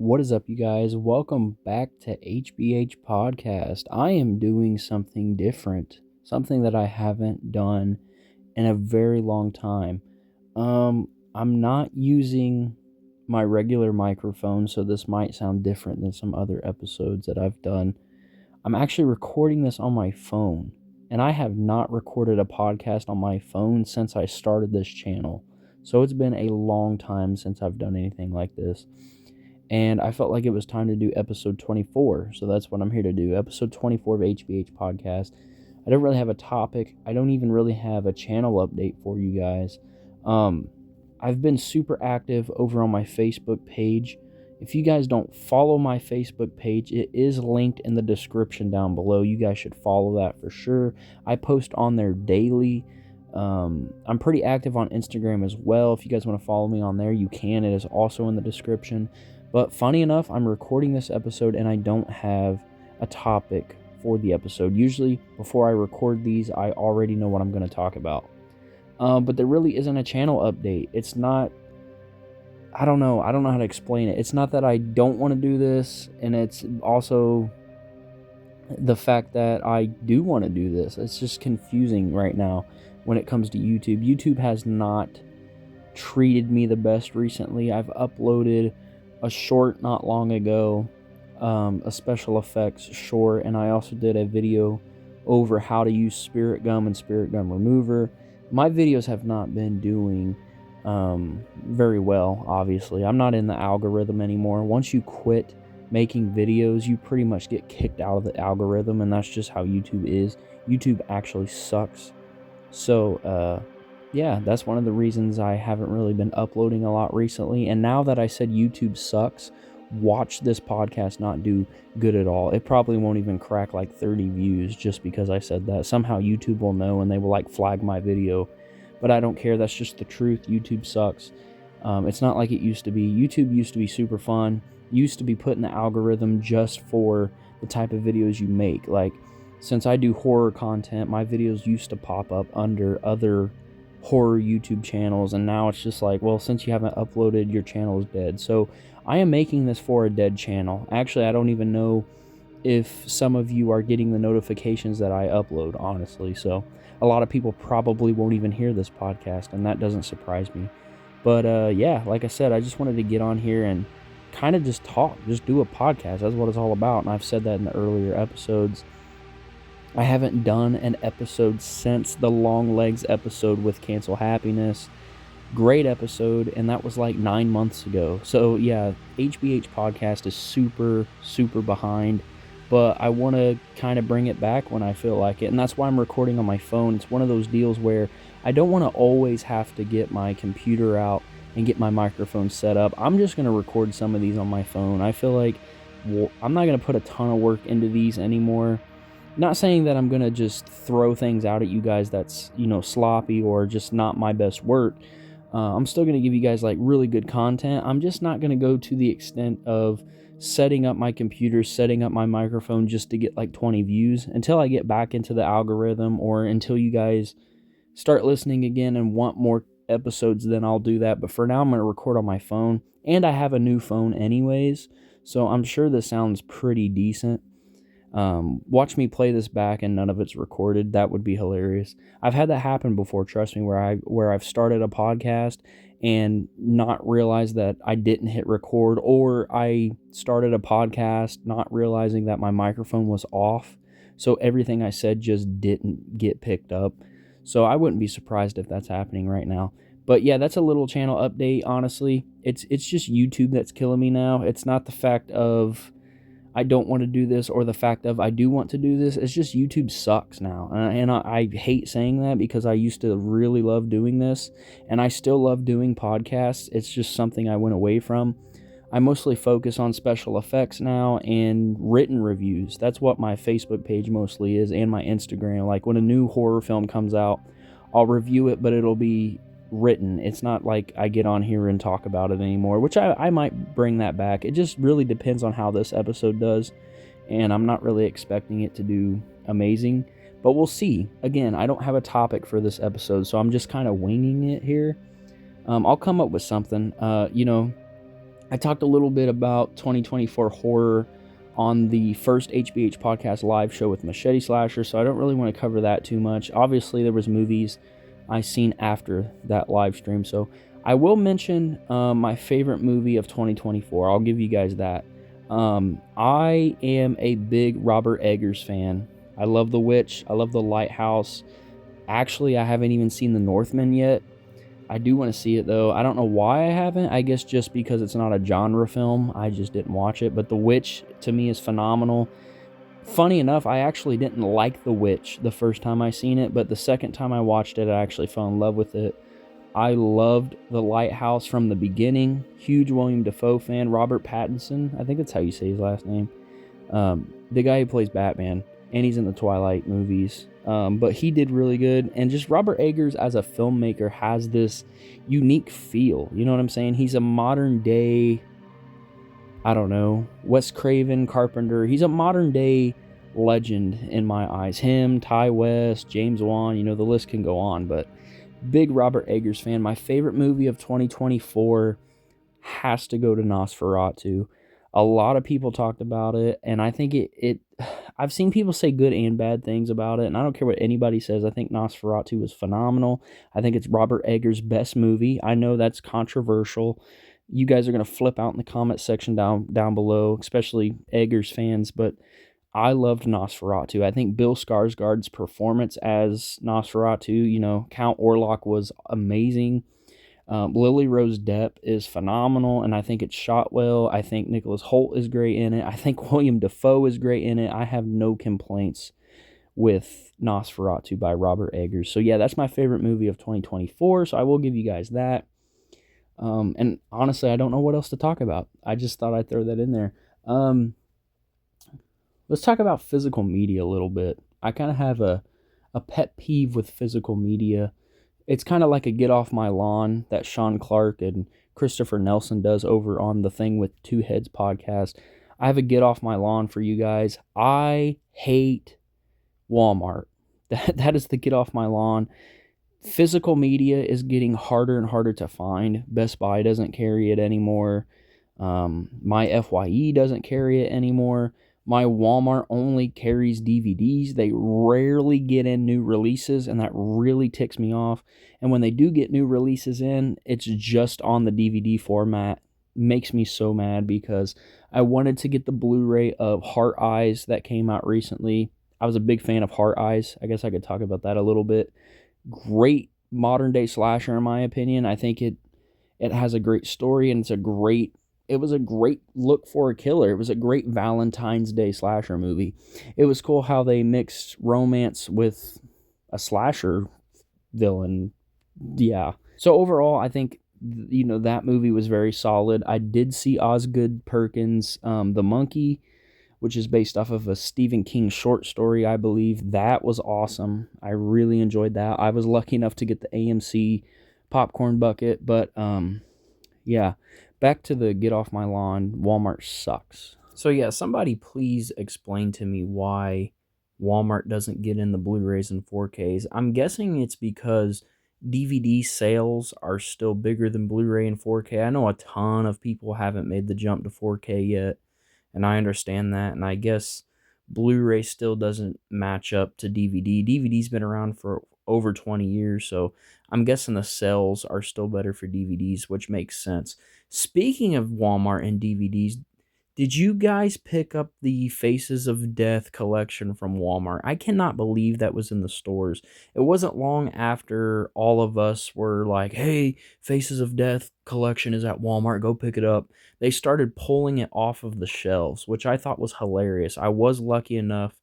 What is up, you guys? Welcome back to HBH Podcast. I am doing something different, something that I haven't done in a very long time. I'm not using my regular microphone, so this might sound different than some other episodes that I've done. I'm actually recording this on my phone, and I have not recorded a podcast on my phone since I started this channel. So it's been a long time since I've done anything like this. And I felt like it was time to do episode 24. So that's what I'm here to do. Episode 24 of HBH Podcast. I don't really have a topic. I don't even really have a channel update for you guys. I've been super active over on my Facebook page. If you guys don't follow my Facebook page, it is linked in the description down below. You guys should follow that for sure. I post on there daily. I'm pretty active on Instagram as well. If you guys want to follow me on there, you can. It is also in the description. But funny enough, I'm recording this episode and I don't have a topic for the episode. Usually, before I record these, I already know what I'm going to talk about. But there really isn't a channel update. It's not... I don't know how to explain it. It's not that I don't want to do this, and it's also the fact that I do want to do this. It's just confusing right now when it comes to YouTube. YouTube has not treated me the best recently. I've uploaded a short not long ago, a special effects short, and I also did a video over how to use spirit gum and spirit gum remover. My videos have not been doing very well, obviously. I'm not in the algorithm anymore. Once you quit making videos, you pretty much get kicked out of the algorithm, and that's just how YouTube is. YouTube actually sucks. So, yeah, that's one of the reasons I haven't really been uploading a lot recently. And now that I said YouTube sucks, watch this podcast not do good at all. It probably won't even crack like 30 views just because I said that. Somehow YouTube will know and they will like flag my video. But I don't care. That's just the truth. YouTube sucks. It's not like it used to be. YouTube used to be super fun. Used to be put in the algorithm just for the type of videos you make. Like, since I do horror content, my videos used to pop up under other horror YouTube channels, and now it's just like, well, since you haven't uploaded, your channel is dead. So I am making this for a dead channel. Actually, I don't even know if some of you are getting the notifications that I upload, honestly. So a lot of people probably won't even hear this podcast, and that doesn't surprise me. But yeah, like I said, I just wanted to get on here and kind of just talk, just do a podcast. That's what it's all about, and I've said that in the earlier episodes. I haven't done an episode since the Long Legs episode with Cancel Happiness. Great episode, and that was like 9 months ago. So yeah, HBH Podcast is super behind, but I want to kind of bring it back when I feel like it, and that's why I'm recording on my phone. It's one of those deals where I don't want to always have to get my computer out and get my microphone set up. I'm just going to record some of these on my phone. I feel like I'm not going to put a ton of work into these anymore. Not saying that I'm going to just throw things out at you guys that's, sloppy or just not my best work. I'm still going to give you guys like really good content. I'm just not going to go to the extent of setting up my computer, setting up my microphone just to get like 20 views until I get back into the algorithm, or until you guys start listening again and want more episodes. Then I'll do that. But for now, I'm going to record on my phone, and I have a new phone anyways, so I'm sure this sounds pretty decent. Watch me play this back and none of it's recorded. That would be hilarious. I've had that happen before, trust me, where I've started a podcast and not realized that I didn't hit record, or I started a podcast not realizing that my microphone was off, so everything I said just didn't get picked up. So I wouldn't be surprised if that's happening right now. But yeah, that's a little channel update. Honestly, it's just YouTube that's killing me now. It's not the fact of I don't want to do this or the fact of I do want to do this. It's just YouTube sucks now. And I hate saying that because I used to really love doing this, and I still love doing podcasts. It's just something I went away from. I mostly focus on special effects now and written reviews. That's what my Facebook page mostly is, and my Instagram. Like when a new horror film comes out, I'll review it, but it'll be written. It's not like I get on here and talk about it anymore, which I might bring that back. It just really depends on how this episode does, and I'm not really expecting it to do amazing, but we'll see. Again, I don't have a topic for this episode, so I'm just kind of winging it here. I'll come up with something. I talked a little bit about 2024 horror on the first HBH Podcast live show with Machete Slasher, so I don't really want to cover that too much. Obviously, there was movies I seen after that live stream, so I will mention my favorite movie of 2024. I'll give you guys that. I am a big Robert Eggers fan. I love The Witch. I love The Lighthouse. Actually, I haven't even seen The Northman yet. I do want to see it, though. I don't know why I haven't. I guess just because it's not a genre film. I just didn't watch it. But The Witch, to me, is phenomenal. Funny enough, I actually didn't like The Witch the first time I seen it, but the second time I watched it, I actually fell in love with it. I loved The Lighthouse from the beginning. Huge William Dafoe fan. Robert Pattinson, I think that's how you say his last name. The guy who plays Batman, and he's in the Twilight movies. But he did really good. And just Robert Eggers as a filmmaker has this unique feel. You know what I'm saying? He's a modern day, I don't know, Wes Craven, Carpenter. He's a modern day legend in my eyes. Him, Ty West, James Wan, the list can go on. But big Robert Eggers fan. My favorite movie of 2024 has to go to Nosferatu. A lot of people talked about it, and I think I've seen people say good and bad things about it, and I don't care what anybody says. I think Nosferatu was phenomenal. I think it's Robert Eggers' best movie. I know that's controversial. You guys are going to flip out in the comment section down below, especially Eggers fans, but I loved Nosferatu. I think Bill Skarsgård's performance as Nosferatu, Count Orlok was amazing. Lily Rose Depp is phenomenal, and I think it's shot well. I think Nicholas Hoult is great in it. I think William Dafoe is great in it. I have no complaints with Nosferatu by Robert Eggers. So yeah, that's my favorite movie of 2024, so I will give you guys that. And honestly, I don't know what else to talk about. I just thought I'd throw that in there. Let's talk about physical media a little bit. I kind of have a pet peeve with physical media. It's kind of like a get off my lawn that Sean Clark and Christopher Nelson does over on the Thing with Two Heads podcast. I have a get off my lawn for you guys. I hate Walmart. That is the get off my lawn. Physical media is getting harder and harder to find. Best Buy doesn't carry it anymore. My FYE doesn't carry it anymore. My Walmart only carries DVDs. They rarely get in new releases, and that really ticks me off. And when they do get new releases in, it's just on the DVD format. Makes me so mad because I wanted to get the Blu-ray of Heart Eyes that came out recently. I was a big fan of Heart Eyes. I guess I could talk about that a little bit. Great modern day slasher in my opinion. I think it has a great story, and it was a great look for a killer. It was a great Valentine's Day slasher movie. It was cool how they mixed romance with a slasher villain. Yeah. So overall, I think, that movie was very solid. I did see Osgood Perkins' The Monkey, which is based off of a Stephen King short story, I believe. That was awesome. I really enjoyed that. I was lucky enough to get the AMC popcorn bucket, but yeah. Back to the get off my lawn, Walmart sucks. So yeah, somebody please explain to me why Walmart doesn't get in the Blu-rays and 4Ks. I'm guessing it's because DVD sales are still bigger than Blu-ray and 4K. I know a ton of people haven't made the jump to 4K yet, and I understand that, and I guess Blu-ray still doesn't match up to DVD. DVD's been around for over 20 years, so I'm guessing the sales are still better for DVDs, which makes sense. Speaking of Walmart and DVDs, did you guys pick up the Faces of Death collection from Walmart? I cannot believe that was in the stores. It wasn't long after all of us were like, hey, Faces of Death collection is at Walmart, go pick it up. They started pulling it off of the shelves, which I thought was hilarious. I was lucky enough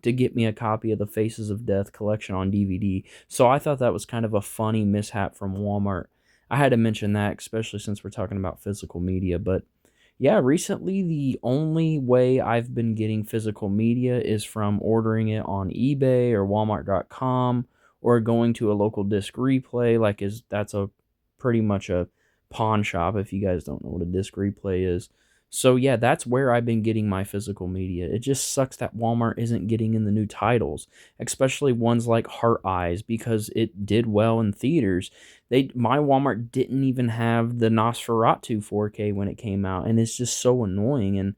to get me a copy of the Faces of Death collection on DVD, so I thought that was kind of a funny mishap from Walmart. I had to mention that, especially since we're talking about physical media, but yeah, recently the only way I've been getting physical media is from ordering it on eBay or Walmart.com or going to a local disc replay. That's a pretty much a pawn shop if you guys don't know what a disc replay is. So yeah, that's where I've been getting my physical media. It just sucks that Walmart isn't getting in the new titles, especially ones like Heart Eyes, because it did well in theaters. My Walmart didn't even have the Nosferatu 4K when it came out, and it's just so annoying. And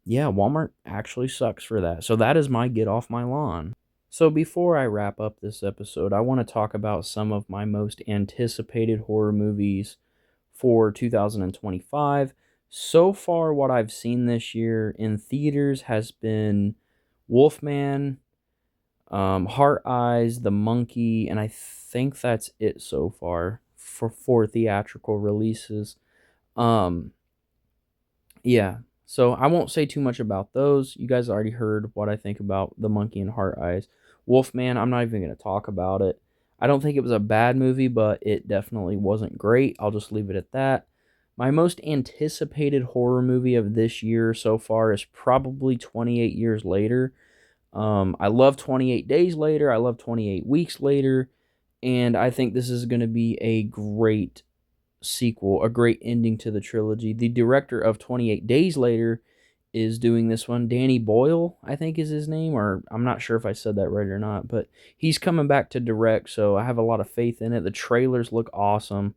yeah, Walmart actually sucks for that. So that is my get off my lawn. So before I wrap up this episode, I want to talk about some of my most anticipated horror movies for 2025. So far, what I've seen this year in theaters has been Wolfman, Heart Eyes, The Monkey, and I think that's it so far for theatrical releases. Um, yeah. So I won't say too much about those. You guys already heard what I think about The Monkey and Heart Eyes. Wolfman, I'm not even going to talk about it. I don't think it was a bad movie, but it definitely wasn't great. I'll just leave it at that. My most anticipated horror movie of this year so far is probably 28 Years Later. I love 28 Days Later. I love 28 Weeks Later. And I think this is going to be a great sequel, a great ending to the trilogy. The director of 28 Days Later is doing this one. Danny Boyle, I think is his name, or I'm not sure if I said that right or not, but he's coming back to direct, so I have a lot of faith in it. The trailers look awesome,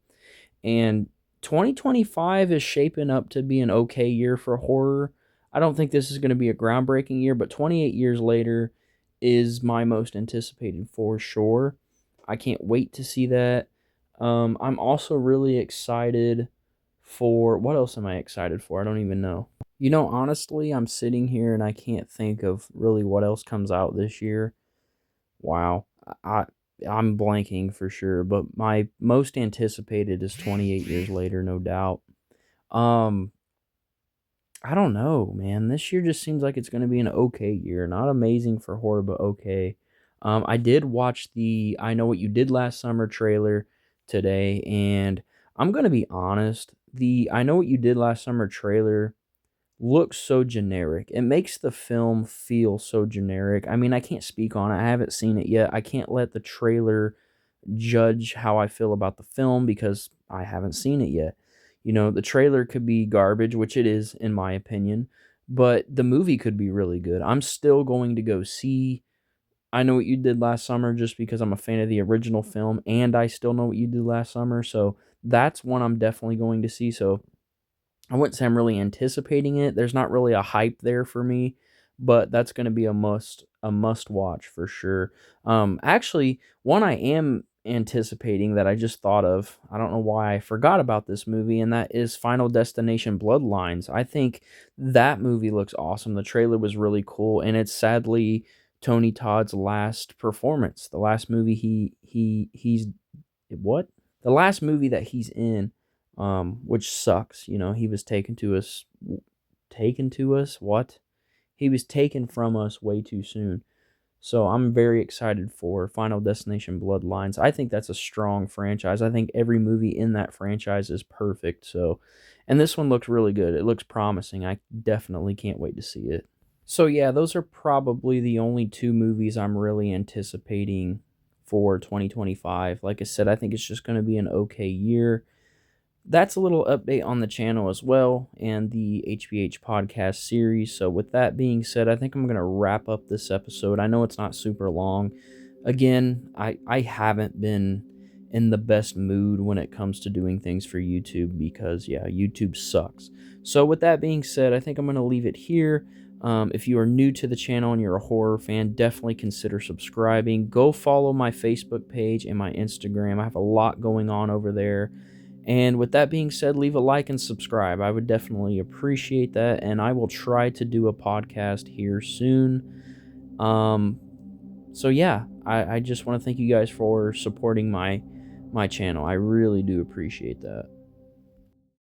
and 2025 is shaping up to be an okay year for horror. I don't think this is going to be a groundbreaking year, but 28 Years Later is my most anticipated for sure. I can't wait to see that. I'm also really excited for what else am I excited for? I don't even know. Honestly, I'm sitting here and I can't think of really what else comes out this year. Wow. I I'm blanking for sure, but my most anticipated is 28 Years Later, no doubt. Um I don't know, man. This year just seems like it's going to be an okay year. Not amazing for horror, but okay. I did watch the I Know What You Did Last Summer trailer today, and I'm going to be honest. The I Know What You Did Last Summer trailer looks so generic. It makes the film feel so generic. I mean, I can't speak on it. I haven't seen it yet. I can't let the trailer judge how I feel about the film because I haven't seen it yet. The trailer could be garbage, which it is in my opinion, but the movie could be really good. I'm still going to go see I Know What You Did Last Summer just because I'm a fan of the original film and I still know what you did last summer. So that's one I'm definitely going to see. So I wouldn't say I'm really anticipating it. There's not really a hype there for me, but that's going to be a must watch for sure. Actually, one I am anticipating that I just thought of. I don't know why I forgot about this movie, and that is Final Destination Bloodlines. I think that movie looks awesome. The trailer was really cool, and it's sadly Tony Todd's last performance. The last movie he's what? The last movie that he's in, which sucks. He was taken to us. What? He was taken from us way too soon. So I'm very excited for Final Destination Bloodlines. I think that's a strong franchise. I think every movie in that franchise is perfect. So, and this one looks really good. It looks promising. I definitely can't wait to see it. So yeah, those are probably the only two movies I'm really anticipating for 2025. Like I said, I think it's just going to be an okay year. That's a little update on the channel as well and the HBH podcast series. So with that being said, I think I'm going to wrap up this episode. I know it's not super long. Again, I haven't been in the best mood when it comes to doing things for YouTube because, yeah, YouTube sucks. So with that being said, I think I'm going to leave it here. If you are new to the channel and you're a horror fan, definitely consider subscribing. Go follow my Facebook page and my Instagram. I have a lot going on over there. And with that being said, leave a like and subscribe. I would definitely appreciate that. And I will try to do a podcast here soon. So yeah, I just want to thank you guys for supporting my channel. I really do appreciate that.